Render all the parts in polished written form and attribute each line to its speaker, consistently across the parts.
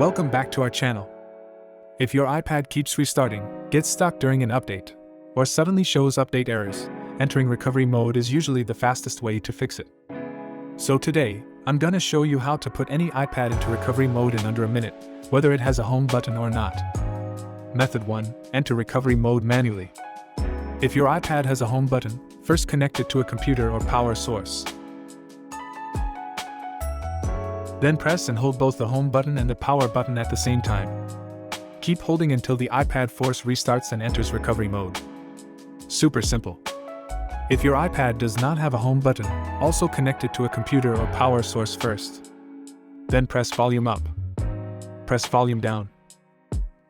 Speaker 1: Welcome back to our channel. If your iPad keeps restarting, gets stuck during an update, or suddenly shows update errors, entering recovery mode is usually the fastest way to fix it. So today, I'm gonna show you how to put any iPad into recovery mode in under a minute, whether it has a home button or not. Method 1. Enter recovery mode manually. If your iPad has a home button, first connect it to a computer or power source. Then press and hold both the home button and the power button at the same time. Keep holding until the iPad force restarts and enters recovery mode. Super simple. If your iPad does not have a home button, also connect it to a computer or power source first. Then press volume up. Press volume down.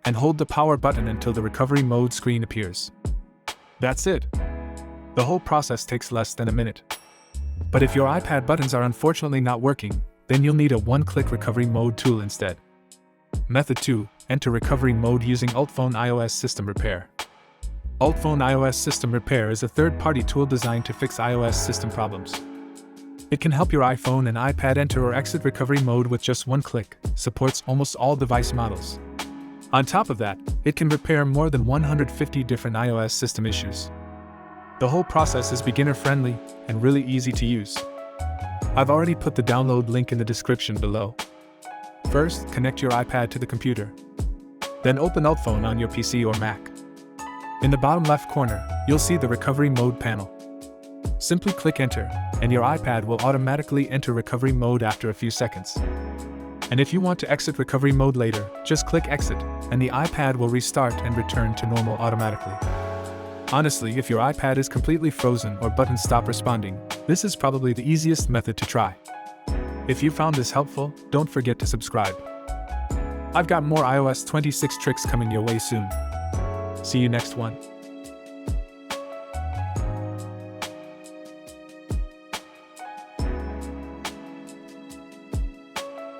Speaker 1: And hold the power button until the recovery mode screen appears. That's it. The whole process takes less than a minute. But if your iPad buttons are unfortunately not working, then you'll need a one-click recovery mode tool instead. Method 2. Enter recovery mode using Ultfone iOS System Repair. Ultfone iOS System Repair is a third-party tool designed to fix iOS system problems. It can help your iPhone and iPad enter or exit recovery mode with just one click, supports almost all device models. On top of that, it can repair more than 150 different iOS system issues. The whole process is beginner-friendly and really easy to use. I've already put the download link in the description below. First, connect your iPad to the computer. Then open Ultfone on your PC or Mac. In the bottom left corner, you'll see the recovery mode panel. Simply click enter, and your iPad will automatically enter recovery mode after a few seconds. And if you want to exit recovery mode later, just click exit, and the iPad will restart and return to normal automatically. Honestly, if your iPad is completely frozen or buttons stop responding, this is probably the easiest method to try. If you found this helpful, don't forget to subscribe. I've got more iOS 26 tricks coming your way soon. See you next one.